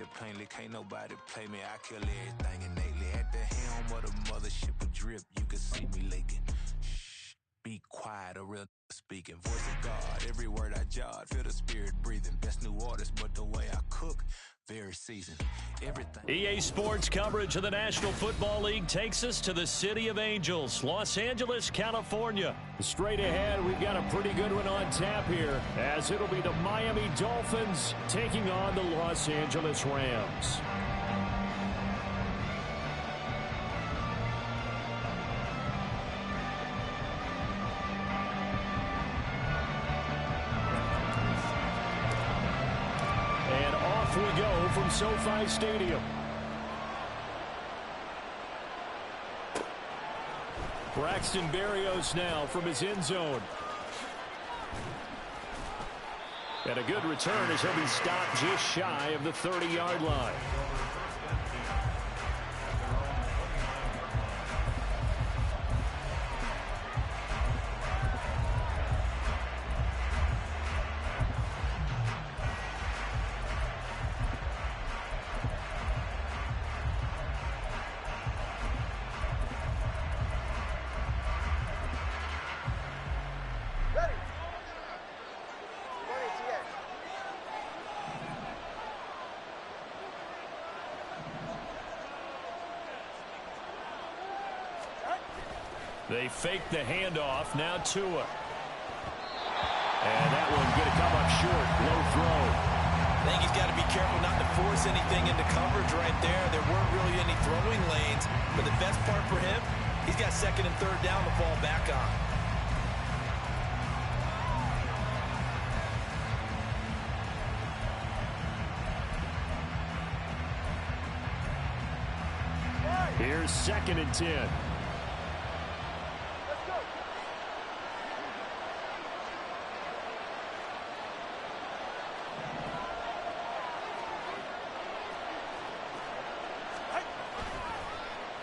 real plainly, can't nobody play me. I kill everything innately. At the helm of the mothership of drip, you can see me leaking. Shh, be quiet, a real speaking. Voice of God, every word I jot, feel the spirit breathing. Best new artist, but the way I cook, very seasoned. Everything. EA Sports coverage of the National Football League takes us to the City of Angels, Los Angeles, California. Straight ahead, we've got a pretty good one on tap here, as it'll be the Miami Dolphins taking on the Los Angeles Rams. We go from SoFi Stadium. Braxton Berrios now from his end zone. And a good return as he'll be stopped just shy of the 30-yard line. They fake the handoff. Now Tua. And that one going to come up short. Low throw. I think he's got to be careful not to force anything into coverage right there. There weren't really any throwing lanes. But the best part for him, he's got second and third down to fall back on. Here's 2nd and 10.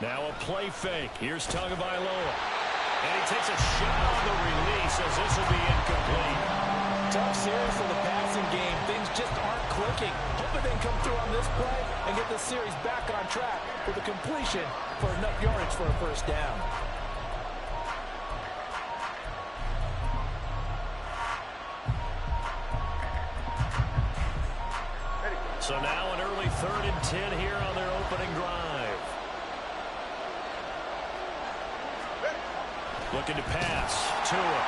Now a play fake. Here's Tagovailoa. And he takes a shot on the release as this will be incomplete. Tough series for the passing game. Things just aren't clicking. Hoping they can come through on this play and get the series back on track with a completion for enough yardage for a first down. So now an early 3rd and 10 here on their opening drive. Looking to pass. Tua.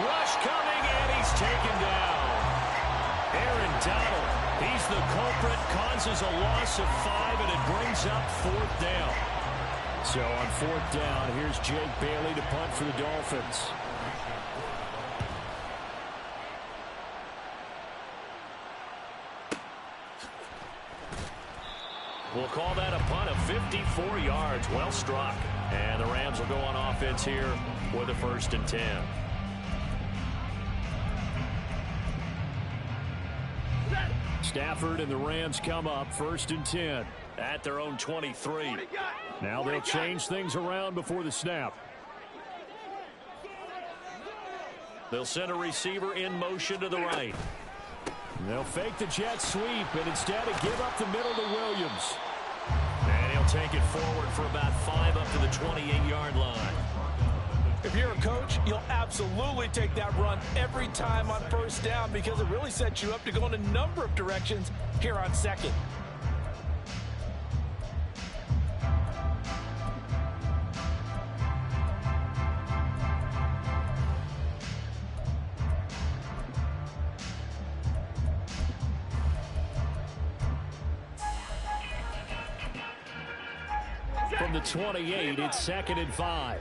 Rush coming, and he's taken down. Aaron Donald, he's the culprit, causes a loss of 5, and it brings up 4th down. So on 4th down, here's Jake Bailey to punt for the Dolphins. We'll call that a punt of 54 yards. Well struck. And the Rams will go on offense here for the 1st and 10. Stafford and the Rams come up 1st and 10 at their own 23. Now they'll change things around before the snap. They'll send a receiver in motion to the right. They'll fake the jet sweep and instead give up the middle to Williams. And he'll take it forward for about 5 up to the 28-yard line. If you're a coach, you'll absolutely take that run every time on 1st down because it really sets you up to go in a number of directions here on 2nd. From the 28, it's 2nd and 5.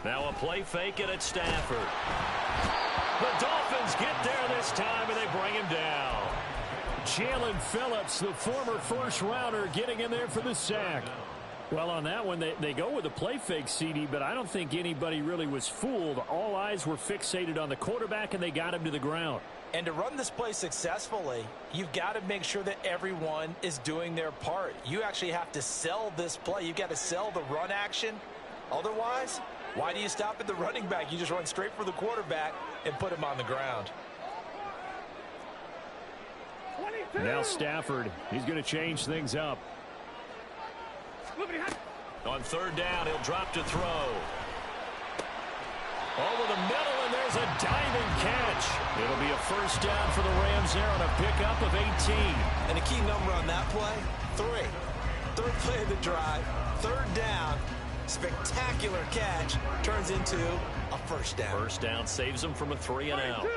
Now a play fake it at Stafford. The Dolphins get there this time, and they bring him down. Jalen Phillips, the former first-rounder, getting in there for the sack. Well, on that one, they go with a play fake, CD, but I don't think anybody really was fooled. All eyes were fixated on the quarterback, and they got him to the ground. And to run this play successfully, you've got to make sure that everyone is doing their part. You actually have to sell this play. You've got to sell the run action. Otherwise, why do you stop at the running back? You just run straight for the quarterback and put him on the ground. Now Stafford, he's going to change things up. On third down, he'll drop to throw. Over the middle, and there's a diving catch. It'll be a first down for the Rams there on a pickup of 18. And a key number on that play, 3. Third play of the drive, third down, spectacular catch, turns into a first down. First down saves him from a 3-and-out.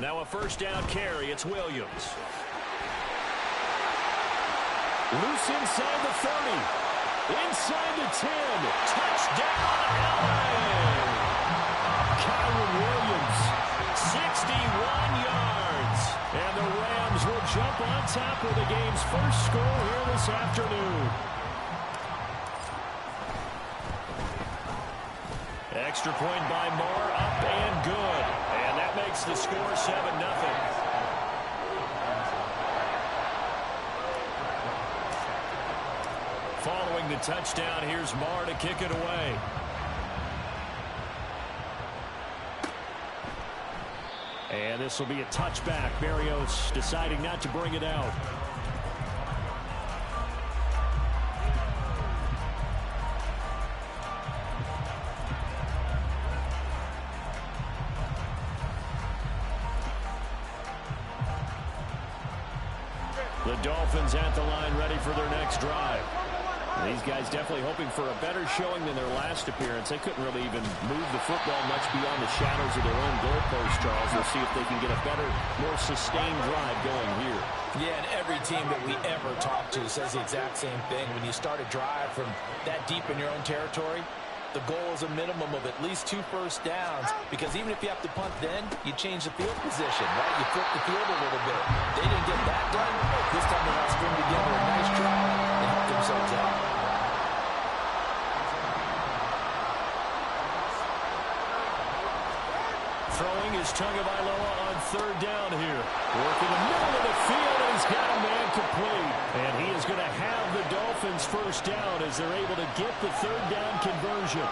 Now a first down carry. It's Williams. Loose inside the 30. Inside the 10. Touchdown, LA. Kyron Williams, 61 yards. And the Rams will jump on top with the game's first score here this afternoon. Extra point by Moore, up and good. And that makes the score 7-0. Following the touchdown, here's Moore to kick it away. And this will be a touchback. Berrios deciding not to bring it out. The Dolphins at the line ready for their next drive. These guys definitely hoping for a better showing than their last appearance. They couldn't really even move the football much beyond the shadows of their own goalpost, Charles. We'll see if they can get a better, more sustained drive going here. Yeah, and every team that we ever talk to says the exact same thing. When you start a drive from that deep in your own territory, the goal is a minimum of at least 2 first downs, because even if you have to punt then, you change the field position, right? You flip the field a little bit. They didn't get that done. This time they got to string together a nice drive and help themselves out. Throwing is Tagovailoa on third down here. Working the middle of the field, and he's got a man complete. And he is going to have the Dolphins first down as they're able to get the third down conversion.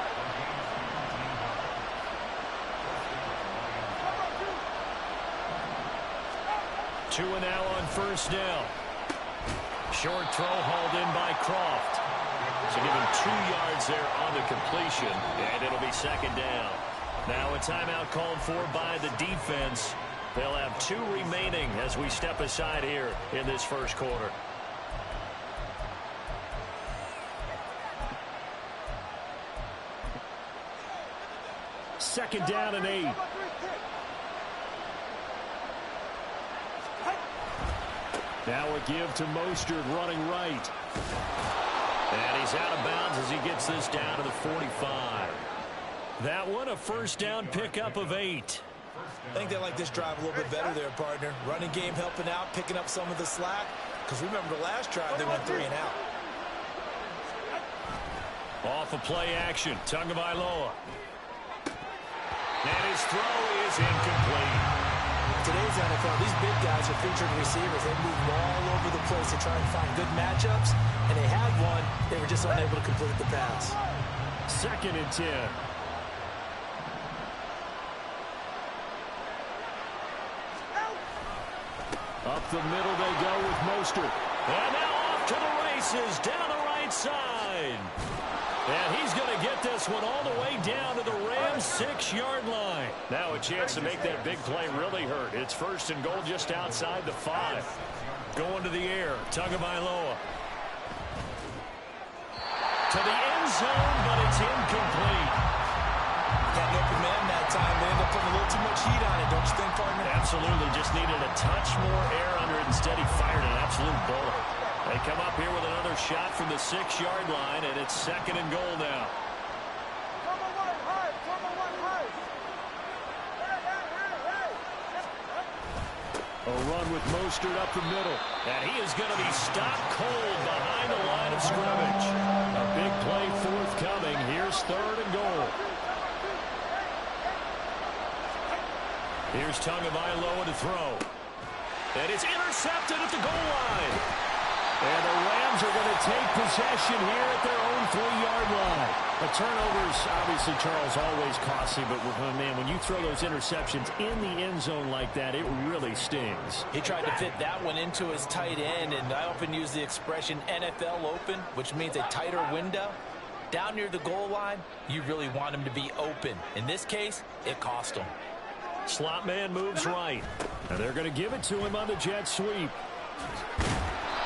Two and now on first down. Short throw hauled in by Croft. So give him 2 yards there on the completion, and it'll be second down. Now a timeout called for by the defense. They'll have 2 remaining as we step aside here in this first quarter. Second down and 8. Now a give to Mostert running right. And he's out of bounds as he gets this down to the 45. That one a first down pickup of 8. I think they like this drive a little bit better there, partner. Running game helping out, picking up some of the slack. Because remember the last drive, they went 3 and out. Off of play action, Tagovailoa. And his throw is incomplete. Today's NFL, these big guys are featured receivers. They move all over the place to try and find good matchups. And they had one. They were just unable to complete the pass. Second and 10. Up the middle they go with Mostert. And now off to the races down the right side. And he's going to get this one all the way down to the Rams' 6-yard line. Now a chance to make that big play really hurt. It's first and goal just outside the 5. Going to the air, Tagovailoa. To the end zone, but it's incomplete. Got an open man that time. They end up putting a little too much heat on it, don't you think, partner? Absolutely. Just needed a touch more air under it. Instead, he fired an absolute bullet. They come up here with another shot from the 6-yard line, and it's second and goal now. A run with Mostert up the middle. And he is going to be stopped cold behind the line of scrimmage. A big play forthcoming. Here's third and goal. Here's Tagovailoa to throw. And it's intercepted at the goal line. And the Rams are going to take possession here at their own 3-yard line. The turnovers, obviously, Charles, always costly. But, man, when you throw those interceptions in the end zone like that, it really stings. He tried to fit that one into his tight end, and I often use the expression NFL open, which means a tighter window. Down near the goal line, you really want him to be open. In this case, it cost him. Slot man moves right. And they're going to give it to him on the jet sweep.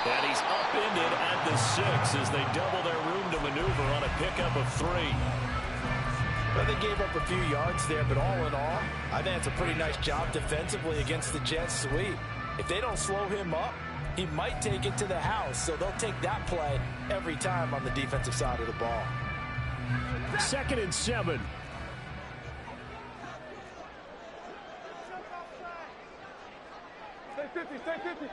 And he's upended at the 6 as they double their room to maneuver on a pickup of 3. Well, they gave up a few yards there, but all in all, I think it's a pretty nice job defensively against the jet sweep. If they don't slow him up, he might take it to the house, so they'll take that play every time on the defensive side of the ball. 2nd and 7. Stay 50, stay 50.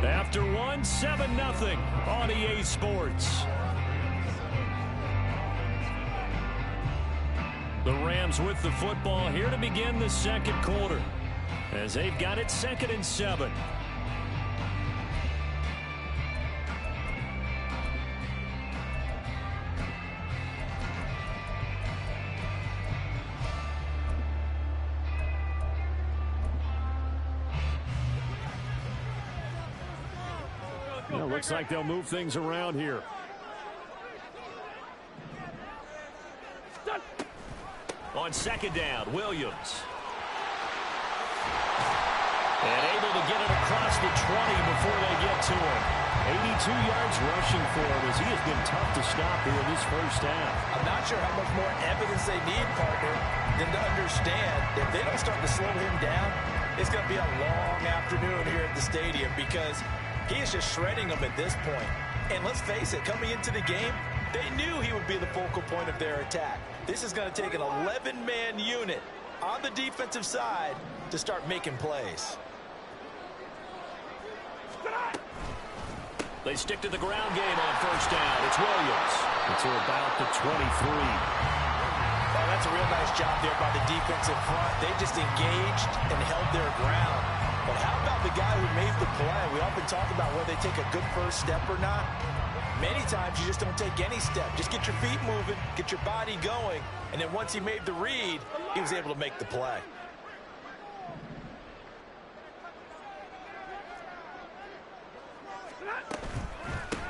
After 1, 7-0 on EA Sports. The Rams with the football here to begin the second quarter as they've got it 2nd and 7. Looks like they'll move things around here. On 2nd down, Williams. And able to get it across the 20 before they get to him. 82 yards rushing for him as he has been tough to stop here in this first half. I'm not sure how much more evidence they need, partner, than to understand that if they don't start to slow him down, it's going to be a long afternoon here at the stadium because he is just shredding them at this point. And let's face it, coming into the game, they knew he would be the focal point of their attack. This is going to take an 11-man unit on the defensive side to start making plays. They stick to the ground game on 1st down. It's Williams. It's about the 23. Oh, that's a real nice job there by the defensive front. They just engaged and held their ground. But how about the guy who made the play? We often talk about whether they take a good first step or not. Many times you just don't take any step. Just get your feet moving, get your body going, and then once he made the read, he was able to make the play.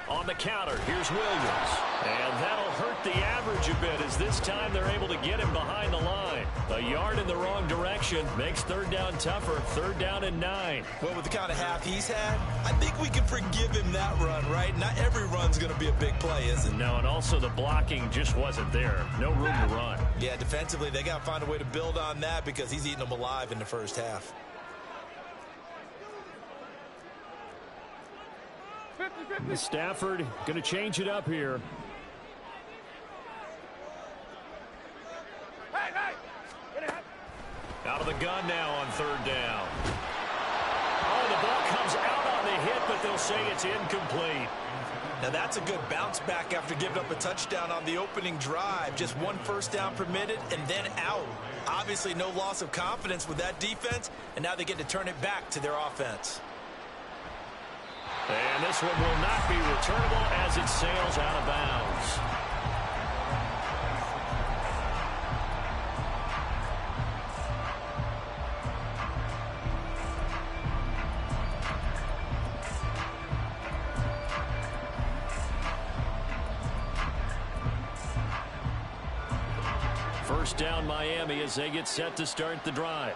On the counter, here's Williams. And that'll hurt the average a bit as this time they're able to get him behind the line. A yard in the wrong direction makes 3rd down tougher. 3rd down and 9. Well, with the kind of half he's had, I think we can forgive him that run, right? Not every run's going to be a big play, is it? No, and also the blocking just wasn't there. No room to run. Yeah, defensively, they got to find a way to build on that because he's eating them alive in the first half. 50. Stafford going to change it up here. Out of the gun now on 3rd down. Oh, the ball comes out on the hit, but they'll say it's incomplete. Now that's a good bounce back after giving up a touchdown on the opening drive. Just 1 first down permitted and then out. Obviously no loss of confidence with that defense, and now they get to turn it back to their offense. And this one will not be returnable as it sails out of bounds. First down Miami as they get set to start the drive.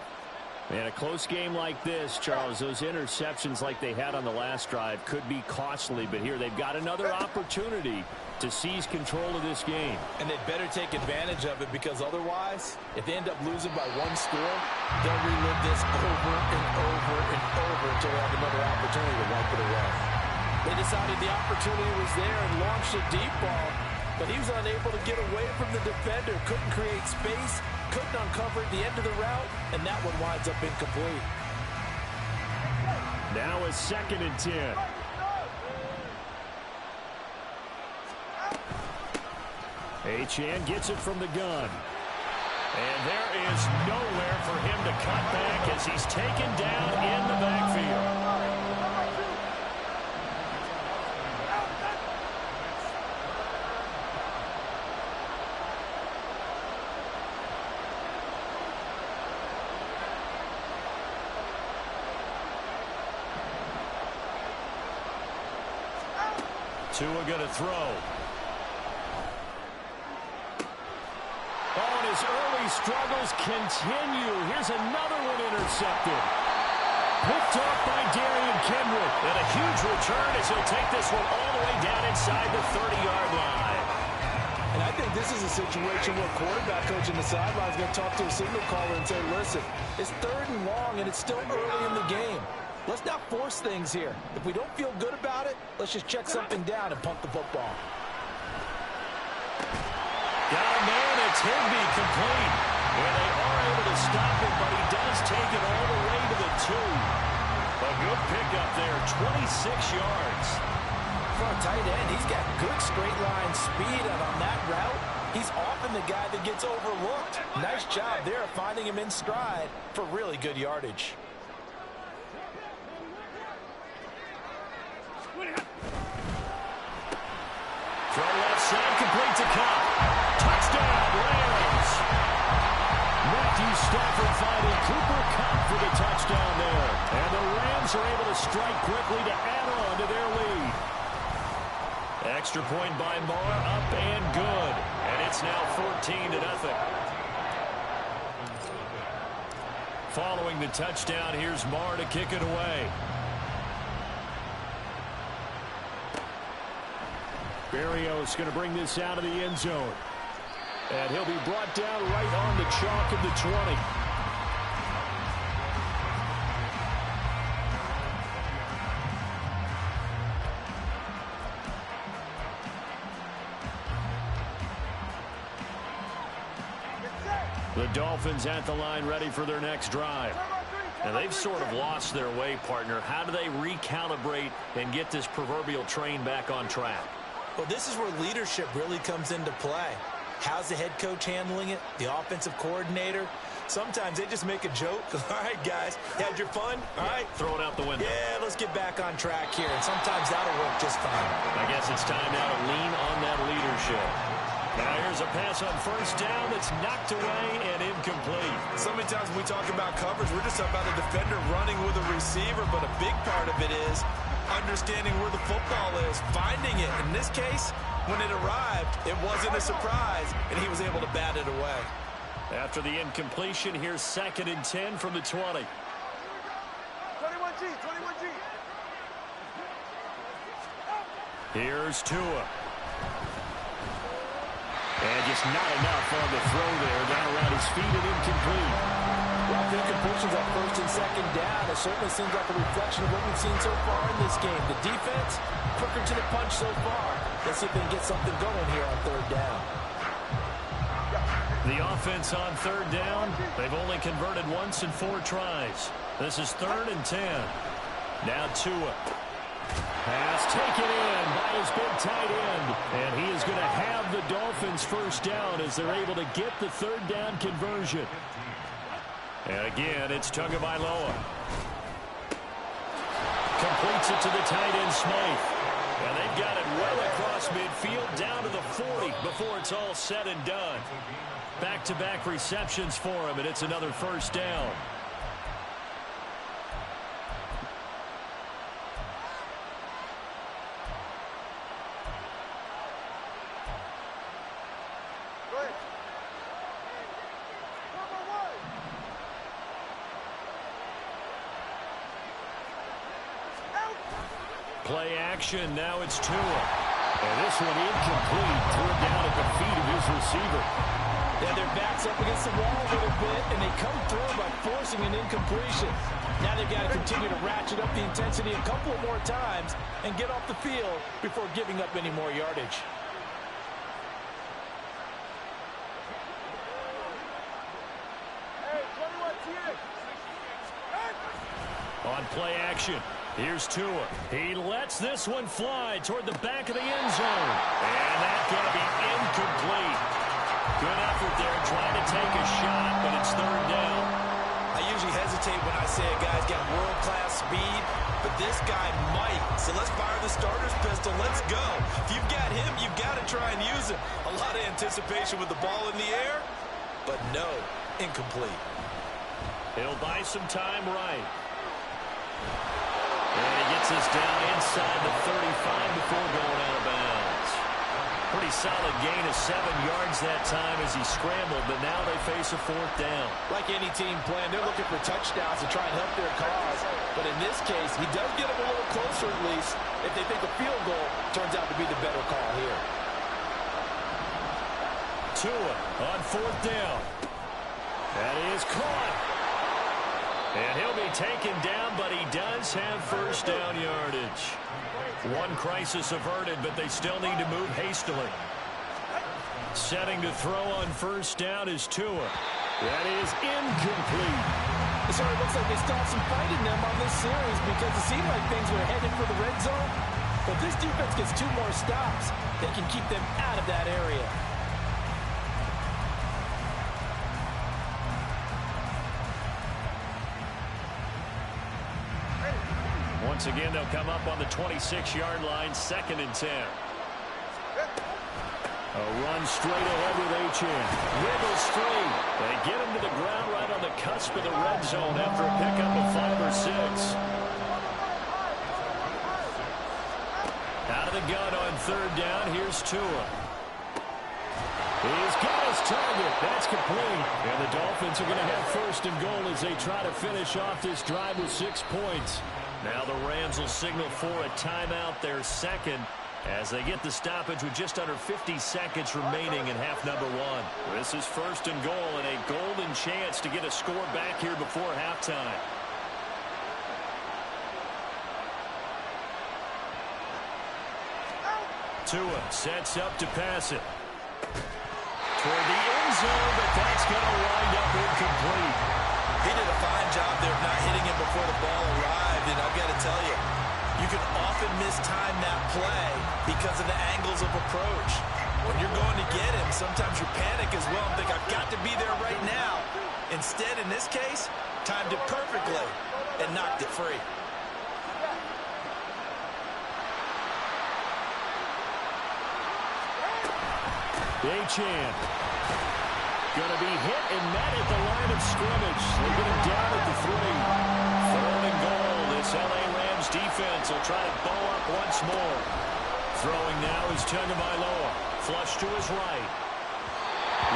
And a close game like this, Charles, those interceptions like they had on the last drive could be costly, but here they've got another opportunity to seize control of this game. And they'd better take advantage of it because otherwise, if they end up losing by 1 score, they'll relive this over and over and over until they have another opportunity to wipe it away. They decided the opportunity was there and launched a deep ball, but he was unable to get away from the defender, couldn't create space, couldn't uncover at the end of the route, and that one winds up incomplete. Now a 2nd and 10. Achane gets it from the gun. And there is nowhere for him to cut back as he's taken down in the backfield. Tua going to throw. Oh, and his early struggles continue. Here's another one intercepted. Picked off by Darian Kendrick. And a huge return as he'll take this one all the way down inside the 30-yard line. And I think this is a situation where quarterback coach in the sideline is going to talk to a signal caller and say, listen, it's 3rd and long, and it's still early in the game. Let's not force things here. If we don't feel good about it, let's just check something down and punt the football. Got a man, it's Higbee complete. And they are able to stop him, but he does take it all the way to the 2. A good pickup there, 26 yards. For a tight end, he's got good straight line speed, and on that route, he's often the guy that gets overlooked. Nice job there finding him in stride for really good yardage. From left side, complete to Cup. Touchdown, Rams. Matthew Stafford finding Cooper Kupp for the touchdown there. And the Rams are able to strike quickly to add on to their lead. Extra point by Moore, up and good. And it's now 14-0. Following the touchdown, here's Moore to kick it away. Berrios going to bring this out of the end zone. And he'll be brought down right on the chalk of the 20. The Dolphins at the line ready for their next drive. And they've sort of lost their way, partner. How do they recalibrate and get this proverbial train back on track? Well, this is where leadership really comes into play. How's the head coach handling it? The offensive coordinator? Sometimes they just make a joke. All right, guys, had your fun? All right. Throw it out the window. Yeah, let's get back on track here. And sometimes that'll work just fine. I guess it's time now to lean on that leadership. Now here's a pass on 1st down that's knocked away and incomplete. So many times when we talk about coverage, we're just talking about a defender running with a receiver, but a big part of it is understanding where the football is, finding it. In this case, when it arrived, it wasn't a surprise, and he was able to bat it away. After the incompletion, here's 2nd and 10 from the 20. 21G, 21G. Here's Tua. And just not enough on the throw there. Down around his feet and incomplete. Well, the incompletions on 1st and 2nd down, it certainly seems like a reflection of what we've seen so far in this game. The defense, quicker to the punch so far. Let's see if they can get something going here on 3rd down. The offense on 3rd down, they've only converted once in 4 tries. This is 3rd and 10. Now Tua. Pass taken in by his big tight end. And he is going to have the Dolphins 1st down as they're able to get the 3rd down conversion. And again, it's Tagovailoa. Completes it to the tight end, Smythe. And they've got it well across midfield down to the 40 before it's all said and done. Back-to-back receptions for him, and it's another 1st down. Play action, now it's Tua. And this one incomplete, threw it down at the feet of his receiver. Yeah, their back's up against the wall a little bit, and they come through by forcing an incompletion. Now they've got to continue to ratchet up the intensity a couple of more times and get off the field before giving up any more yardage. Hey, 21T. On play action, here's Tua. He lets this one fly toward the back of the end zone. And that's going to be incomplete. Good effort there trying to take a shot this guy might. So let's fire the starter's pistol. Let's go. If you've got him, you've got to try and use him. A lot of anticipation with the ball in the air, but no, incomplete. He'll buy some time right. And he gets us down inside the 35 before going out of bounds. Pretty solid gain of 7 yards that time as he scrambled, but now they face a 4th down. Like any team plan, they're looking for touchdowns to try and help their cause. But in this case, he does get them a little closer at least if they think a field goal turns out to be the better call here. Tua on 4th down. That is caught. And he'll be taken down, but he does have 1st down yardage. One crisis averted, but they still need to move hastily. Setting to throw on 1st down is Tua. That is incomplete. So it looks like they still have some fight in them on this series because it seemed like things were headed for the red zone. But this defense gets 2 more stops. They can keep them out of that area. Once again, they'll come up on the 26-yard line, 2nd and 10. A run straight ahead with Achane. Wiggles free. They get him to the ground right on the cusp of the red zone after a pickup of 5 or 6. Out of the gun on 3rd down, here's Tua. He's got his target. That's complete. And the Dolphins are going to have 1st and goal as they try to finish off this drive with 6 points. Now the Rams will signal for a timeout, their 2nd, as they get the stoppage with just under 50 seconds remaining in half number 1. This is 1st and goal and a golden chance to get a score back here before halftime. Tua sets up to pass it. Toward the end zone, but that's going to wind up incomplete. He did a fine job there of not hitting him before the ball arrived, and I've got to tell you, you can often mistime that play because of the angles of approach. When you're going to get him, sometimes you panic as well and think, I've got to be there right now. Instead, in this case, timed it perfectly and knocked it free. Achane. Going to be hit and met at the line of scrimmage. They get him down at the 3. 3rd and goal. This L.A. Rams defense will try to bow up once more. Throwing now is Tagovailoa. Flush to his right.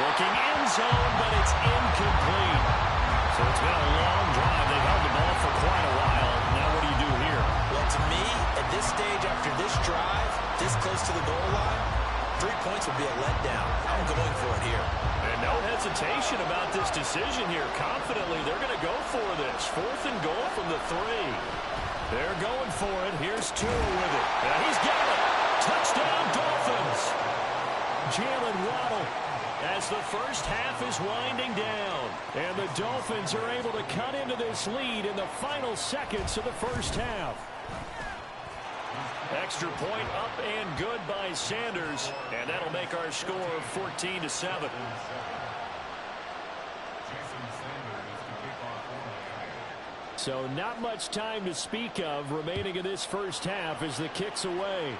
Looking end zone, but it's incomplete. So it's been a long drive. They've held the ball for quite a while. Now what do you do here? Well, to me, at this stage after this drive, this close to the goal line, 3 points would be a letdown. I'm going for it here. And no hesitation about this decision here. Confidently, they're going to go for this. 4th and goal from the 3. They're going for it. Here's Tua with it. And he's got it. Touchdown, Dolphins. Jalen Waddle as the first half is winding down. And the Dolphins are able to cut into this lead in the final seconds of the first half. Extra point up and good by Sanders, and that'll make our score 14-7. So not much time to speak of remaining in this first half as the kick's away.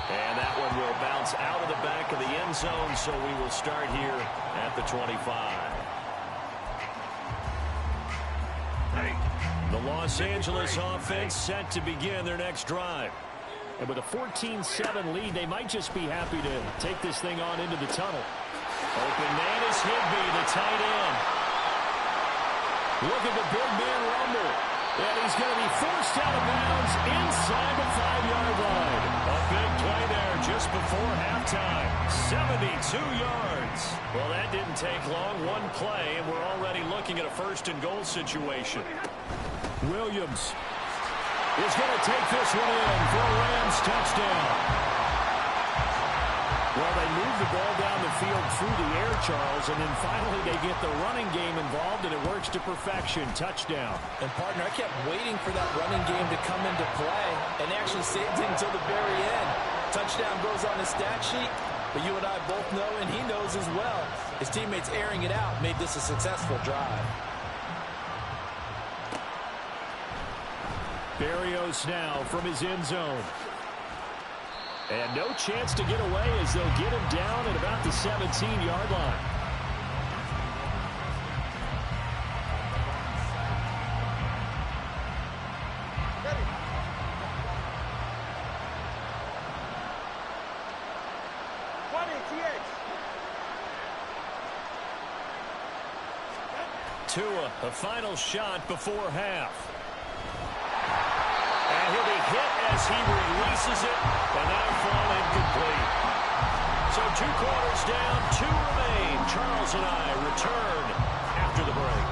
And that one will bounce out of the back of the end zone, so we will start here at the 25. The Los Angeles offense set to begin their next drive. And with a 14-7 lead, they might just be happy to take this thing on into the tunnel. Open man is Higbee, the tight end. Look at the big man rumble. And he's going to be forced out of bounds inside the 5-yard line. A big play there just before halftime. 72 yards. Well, that didn't take long. One play, and we're already looking at a 1st and goal situation. Williams is going to take this one in for a Rams touchdown. Well, they move the ball down the field through the air, Charles, and then finally they get the running game involved, and it works to perfection. Touchdown. And, partner, I kept waiting for that running game to come into play and actually saved it until the very end. Touchdown goes on the stat sheet, but you and I both know, and he knows as well, his teammates airing it out made this a successful drive. Berrios now from his end zone. And no chance to get away as they'll get him down at about the 17-yard line. Tua, a final shot before half. And he'll be hit as he releases it, and that'll fall incomplete. So 2 quarters down, 2 remain. Charles and I return after the break.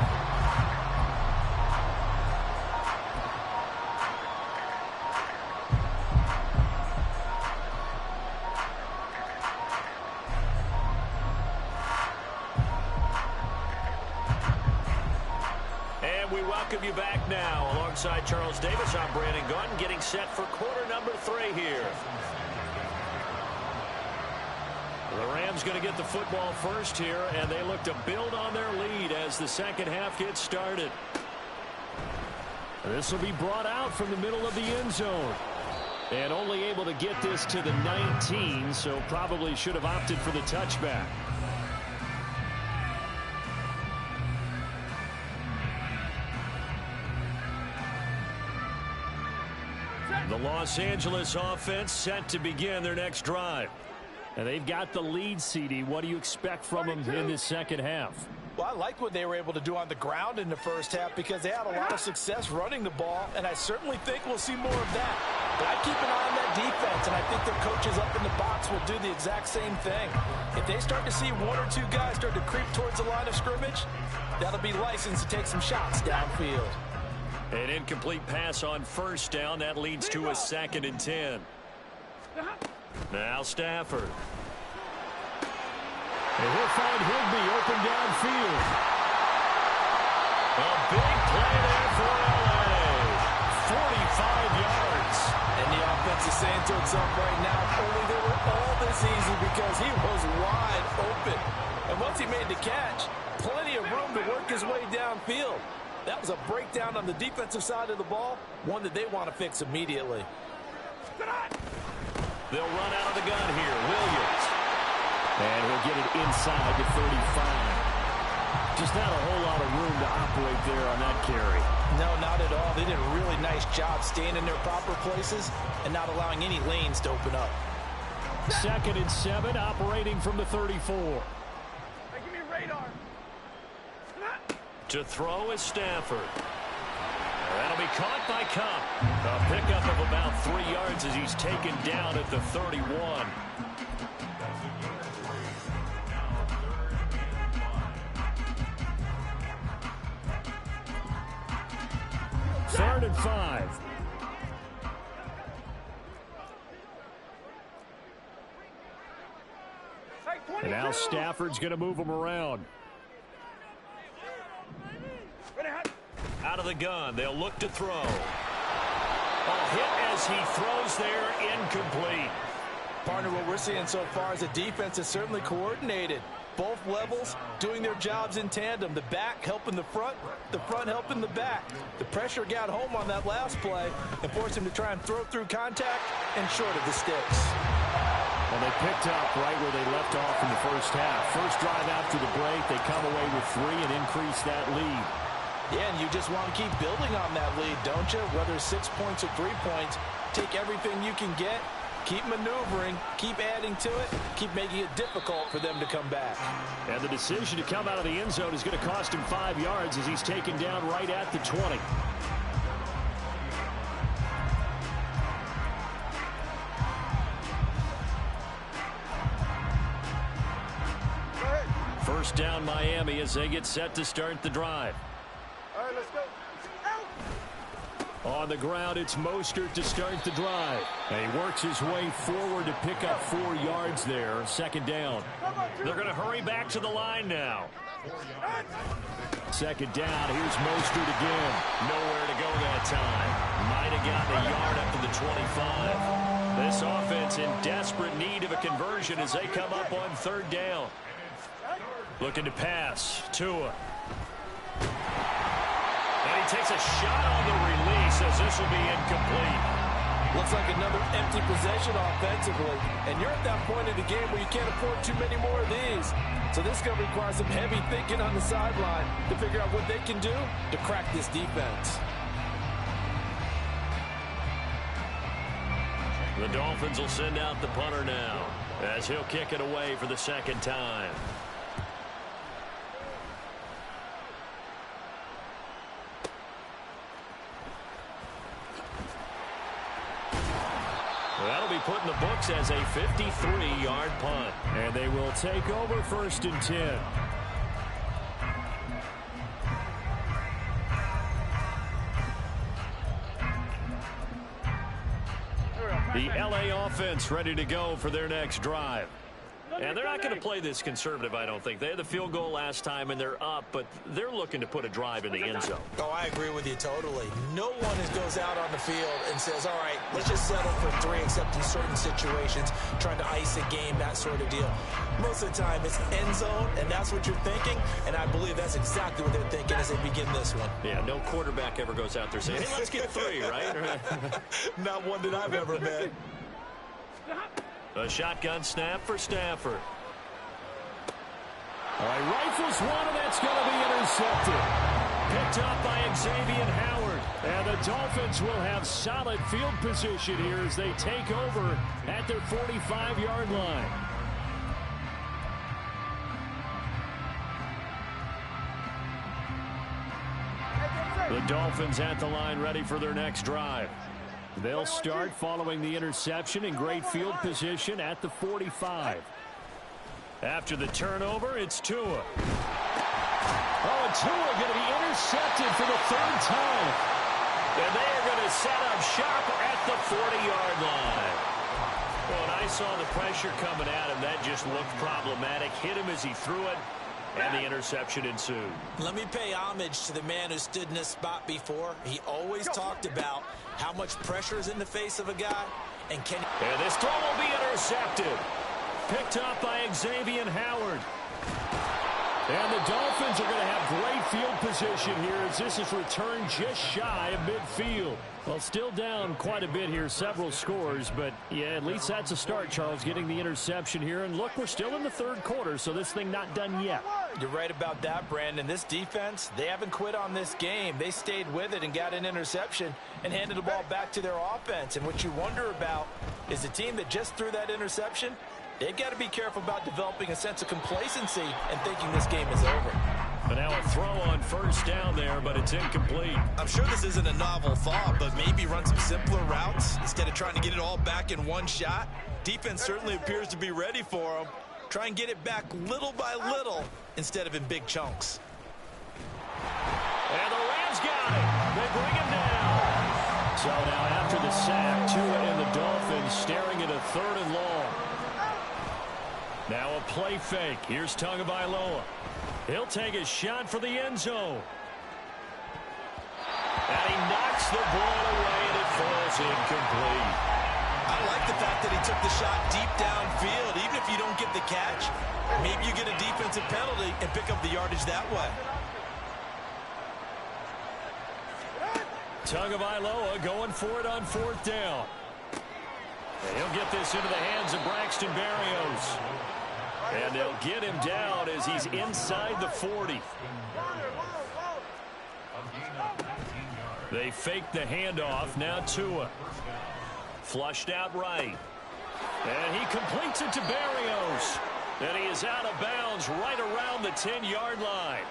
We welcome you back now. Alongside Charles Davis, I'm Brandon Gunn, getting set for quarter number 3 here. The Rams going to get the football first here, and they look to build on their lead as the second half gets started. This will be brought out from the middle of the end zone. And only able to get this to the 19, so probably should have opted for the touchback. The Los Angeles offense set to begin their next drive. And they've got the lead, CD. What do you expect from them in this second half? Well, I like what they were able to do on the ground in the first half because they had a lot of success running the ball, and I certainly think we'll see more of that. But I keep an eye on that defense, and I think their coaches up in the box will do the exact same thing. If they start to see 1 or 2 guys start to creep towards the line of scrimmage, that'll be licensed to take some shots downfield. An incomplete pass on first down. That leads to a 2nd and 10. Now Stafford. And he'll find Higbee open downfield. A big play there for L.A. 45 yards. And the offense is saying to itself right now, only they were all this easy because he was wide open. And once he made the catch, plenty of room to work his way downfield. That was a breakdown on the defensive side of the ball, one that they want to fix immediately. They'll run out of the gun here. Williams. And he'll get it inside the 35. Just not a whole lot of room to operate there on that carry. No, not at all. They did a really nice job staying in their proper places and not allowing any lanes to open up. 2nd and 7, operating from the 34. Hey, give me a radar. To throw is Stafford. That'll be caught by Cup. A pickup of about 3 yards as he's taken down at the 31. Third and 5. And now Stafford's going to move him around. Out of the gun, they'll look to throw. A hit as he throws there, incomplete. Partner, what we're seeing so far is the defense is certainly coordinated. Both levels doing their jobs in tandem. The back helping the front helping the back. The pressure got home on that last play and forced him to try and throw through contact and short of the sticks. Well, they picked up right where they left off in the first half. First drive after the break, they come away with 3 and increase that lead. Yeah, and you just want to keep building on that lead, don't you? Whether 6 points or 3 points, take everything you can get, keep maneuvering, keep adding to it, keep making it difficult for them to come back. And the decision to come out of the end zone is going to cost him 5 yards as he's taken down right at the 20. First down Miami as they get set to start the drive. All right, let's go. On the ground, it's Mostert to start the drive. And he works his way forward to pick up 4 yards there. 2nd down. They're going to hurry back to the line now. 2nd down. Here's Mostert again. Nowhere to go that time. Might have gotten a yard up to the 25. This offense in desperate need of a conversion as they come up on 3rd down. Looking to pass. Tua. And he he takes a shot on the release as this will be incomplete. Looks like another empty possession offensively. And you're at that point in the game where you can't afford too many more of these. So this is going to require some heavy thinking on the sideline to figure out what they can do to crack this defense. The Dolphins will send out the punter now as he'll kick it away for the second time. That'll be put in the books as a 53-yard punt. And they will take over 1st and 10. The LA offense ready to go for their next drive. And they're not going to play this conservative, I don't think. They had the field goal last time, and they're up, but they're looking to put a drive in the end zone. Oh, I agree with you totally. No one goes out on the field and says, all right, let's just settle for 3, except in certain situations, trying to ice a game, that sort of deal. Most of the time, it's end zone, and that's what you're thinking, and I believe that's exactly what they're thinking as they begin this one. Yeah, no quarterback ever goes out there saying, hey, let's get 3, right? Not one that I've ever met. A shotgun snap for Stafford. All right, rifles one, and that's going to be intercepted. Picked up by Xavier Howard. And the Dolphins will have solid field position here as they take over at their 45-yard line. The Dolphins at the line ready for their next drive. They'll start following the interception in great field position at the 45. After the turnover, it's Tua. Oh, and Tua going to be intercepted for the 3rd time. And they are going to set up shop at the 40-yard line. Well, when I saw the pressure coming at him, that just looked problematic. Hit him as he threw it, and the interception ensued. Let me pay homage to the man who stood in this spot before. He always talked about how much pressure is in the face of a guy. And this throw will be intercepted. Picked up by Xavier Howard. And the Dolphins are going to have great field position here as this is returned just shy of midfield. Well, still down quite a bit here, several scores, but yeah, at least that's a start, Charles, getting the interception here. And look, we're still in the 3rd quarter, so this thing not done yet. You're right about that, Brandon. This defense, they haven't quit on this game. They stayed with it and got an interception and handed the ball back to their offense. And what you wonder about is the team that just threw that interception, they've got to be careful about developing a sense of complacency and thinking this game is over. But now a throw on 1st down there, but it's incomplete. I'm sure this isn't a novel thought, but maybe run some simpler routes instead of trying to get it all back in one shot. Defense certainly appears to be ready for them. Try and get it back little by little instead of in big chunks. And the Rams got it. They bring him down. So now after the sack, Tua and the Dolphins staring at a 3rd and long. Now a play fake. Here's Tagovailoa. He'll take a shot for the end zone. And he knocks the ball away, and it falls incomplete. I like the fact that he took the shot deep downfield. Even if you don't get the catch, maybe you get a defensive penalty and pick up the yardage that way. Tagovailoa going for it on 4th down. And he'll get this into the hands of Braxton Berrios. And they'll get him down as he's inside the 40. They fake the handoff. Now Tua. Flushed out right. And he completes it to Berrios. And he is out of bounds right around the 10-yard line.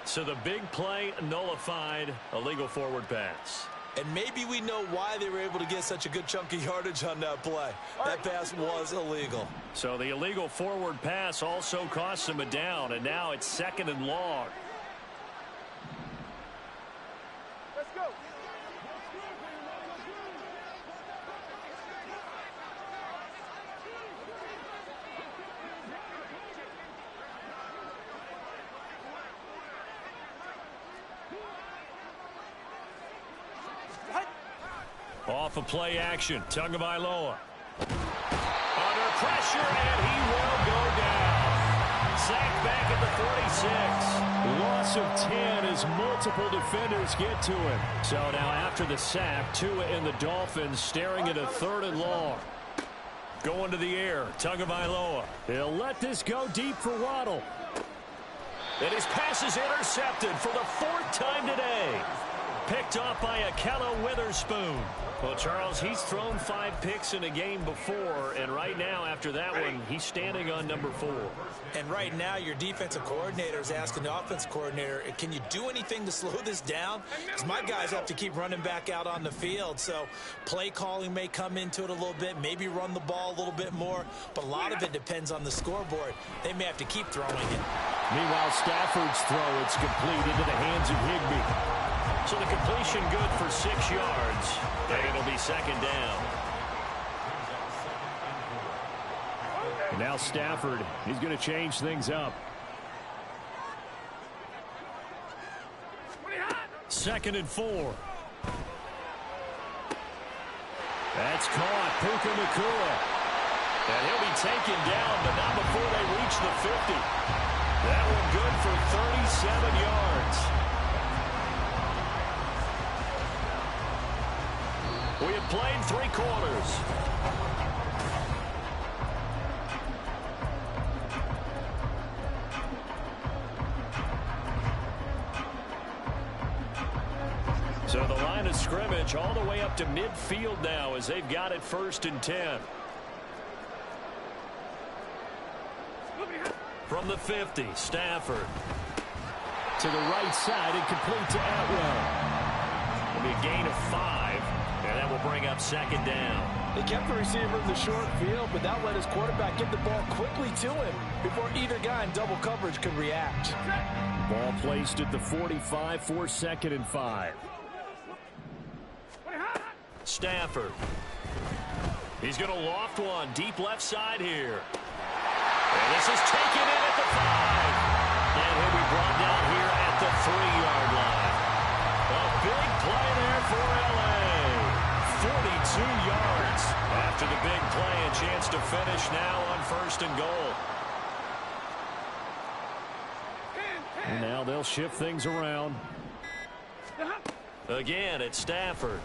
So the big play nullified, a legal forward pass. And maybe we know why they were able to get such a good chunk of yardage on that play. That pass was illegal. So the illegal forward pass also cost him a down, and now it's 2nd and long. Let's go. Off of play action, Tagovailoa. Under pressure, and he will go down. sacked back at the 46. Loss of 10 as multiple defenders get to him. So now after the sack, Tua and the Dolphins staring at a 3rd and long. Going to the air, Tagovailoa. He'll let this go deep for Waddle. And his pass is intercepted for the 4th time today. Picked off by Akello Witherspoon. Well, Charles, he's thrown 5 picks in a game before, and right now, after that one, he's standing on number 4. And right now, your defensive coordinator is asking the offense coordinator, can you do anything to slow this down? Because my guys have to keep running back out on the field, so play calling may come into it a little bit, maybe run the ball a little bit more, but a lot of it depends on the scoreboard. They may have to keep throwing it. Meanwhile, Stafford's throw, it's complete into the hands of Higbee. So the completion good for 6 yards, and it'll be 2nd down. And now Stafford, he's going to change things up. 2nd and 4. That's caught, Puka Nacua. And he'll be taken down, but not before they reach the 50. That one good for 37 yards. We have played 3 quarters. So the line of scrimmage all the way up to midfield now as they've got it 1st and 10. From the 50, Stafford. To the right side and complete to Atwell. It'll be a gain of 5. And that will bring up 2nd down. They kept the receiver in the short field, but that let his quarterback get the ball quickly to him before either guy in double coverage could react. Ball placed at the 45 for 2nd and 5. Stafford. He's going to loft one deep left side here. And this is taken in at the 5. And he'll be brought down here at the 3-yard line. A big play there for L.A. 42 yards after the big play. A chance to finish now on 1st and goal. And now they'll shift things around. Again, it's Stafford.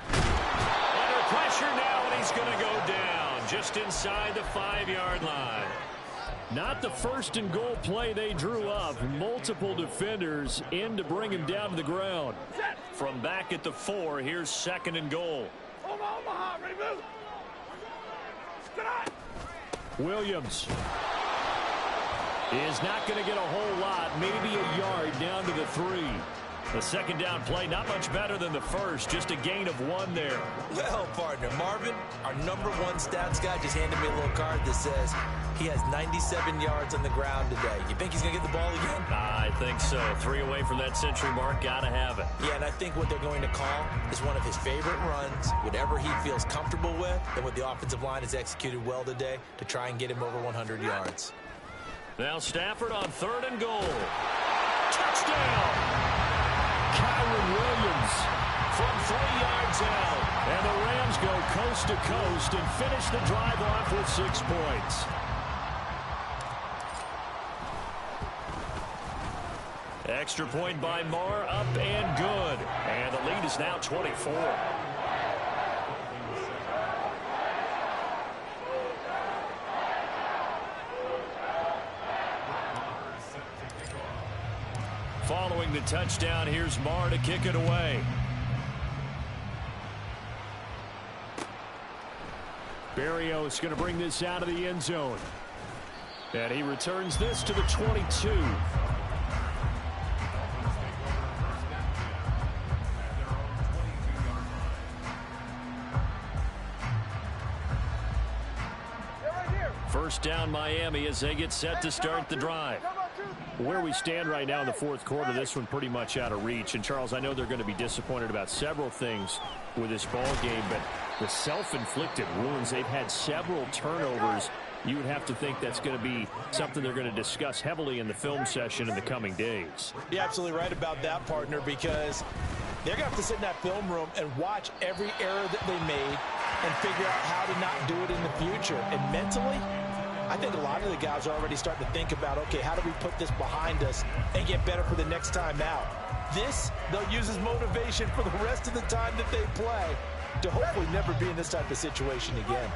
Under pressure now, and he's going to go down just inside the 5-yard line. Not the 1st and goal play they drew up. Multiple defenders in to bring him down to the ground. From back at the 4, here's 2nd and goal. Williams is not going to get a whole lot, maybe a yard down to the 3. The 2nd down play, not much better than the first, just a gain of 1 there. Well, partner, Marvin, our #1 stats guy, just handed me a little card that says he has 97 yards on the ground today. You think he's going to get the ball again? I think so. 3 away from that century mark, got to have it. Yeah, and I think what they're going to call is one of his favorite runs, whatever he feels comfortable with, and what the offensive line has executed well today to try and get him over 100 yards. Now Stafford on 3rd and goal. Touchdown! Kyron Williams from 3 yards out. And the Rams go coast to coast and finish the drive off with 6 points. Extra point by Marr, up and good. And the lead is now 24. Following the touchdown, here's Marr to kick it away. Berrios going to bring this out of the end zone. And he returns this to the 22. First down Miami as they get set to start the drive. Where we stand right now in the 4th quarter, this one pretty much out of reach. And, Charles, I know they're going to be disappointed about several things with this ball game, but the self-inflicted wounds, they've had several turnovers. You would have to think that's going to be something they're going to discuss heavily in the film session in the coming days. You're absolutely right about that, partner, because they're going to have to sit in that film room and watch every error that they made and figure out how to not do it in the future. And mentally, I think a lot of the guys are already starting to think about, okay, how do we put this behind us and get better for the next time out? This, they'll use as motivation for the rest of the time that they play to hopefully never be in this type of situation again.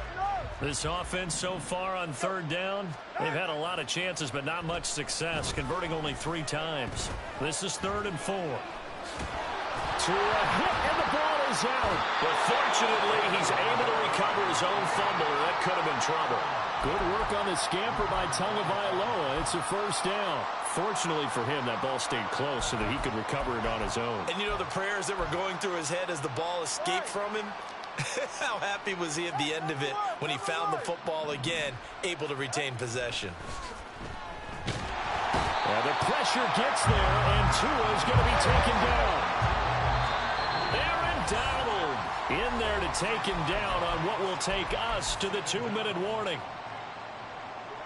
This offense so far on third down, they've had a lot of chances but not much success, converting only 3 times. This is 3rd and 4. To a hit, and the ball is out. But fortunately, he's able to recover his own fumble, or that could have been trouble. Good work on the scamper by Tagovailoa. It's a 1st down. Fortunately for him, that ball stayed close so that he could recover it on his own. And you know the prayers that were going through his head as the ball escaped from him? How happy was he at the end of it when he found the football again, able to retain possession? Well, the pressure gets there, and Tua's going to be taken down. Aaron Donald in there to take him down on what will take us to the 2-minute warning.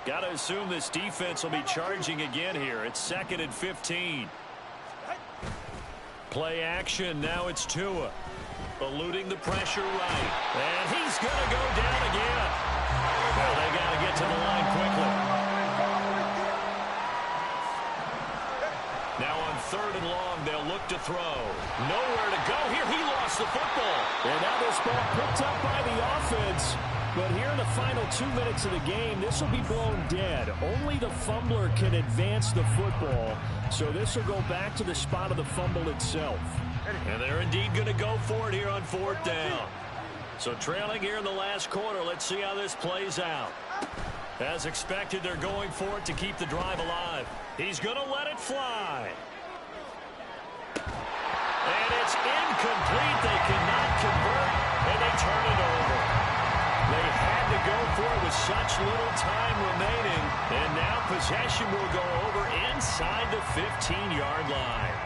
Got to assume this defense will be charging again here. It's 2nd and 15. Play action. Now it's Tua. Eluding the pressure right. And he's going to go down again. Well, they got to get to the line quickly. Now on 3rd and long, they'll look to throw. Nowhere to go here. He lost the football. And now this ball picked up by the offense. But here in the final 2 minutes of the game, this will be blown dead. Only the fumbler can advance the football. So this will go back to the spot of the fumble itself. And they're indeed going to go for it here on 4th down. So trailing here in the last quarter, let's see how this plays out. As expected, they're going for it to keep the drive alive. He's going to let it fly. And it's incomplete. They cannot convert, and they turn it over. They had to go for it with such little time remaining, and now possession will go over inside the 15-yard line.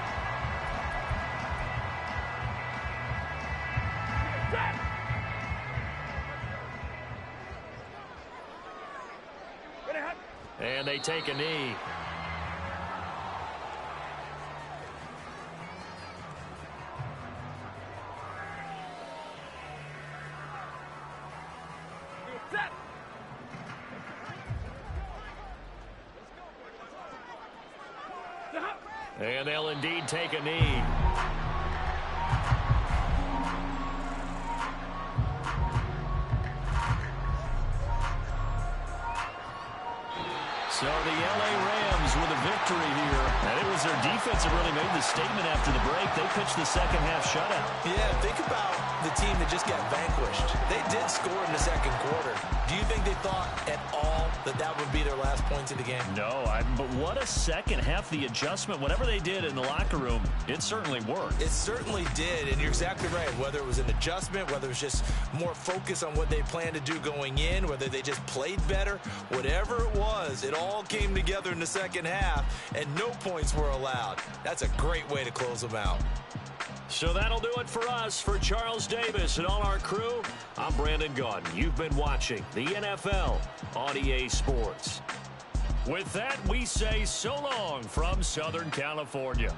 And they take a knee. And they'll indeed take a knee. So the L.A. Rams with a victory here. And it was their defense that really made the statement after the break. They pitched the second half shutout. Yeah, think about the team that just got vanquished. They did score in the second quarter. Do you think they thought at all that that would be their last points of the game? No, but what a second half. The adjustment, whatever they did in the locker room, it certainly worked. It certainly did, and you're exactly right. Whether it was an adjustment, whether it was just more focus on what they planned to do going in, whether they just played better, whatever it was, it all came together in the second half, and no points were allowed. That's a great way to close them out. So that'll do it for us. For Charles Davis and all our crew, I'm Brandon Gaudin. You've been watching the NFL on EA Sports. With that, we say so long from Southern California.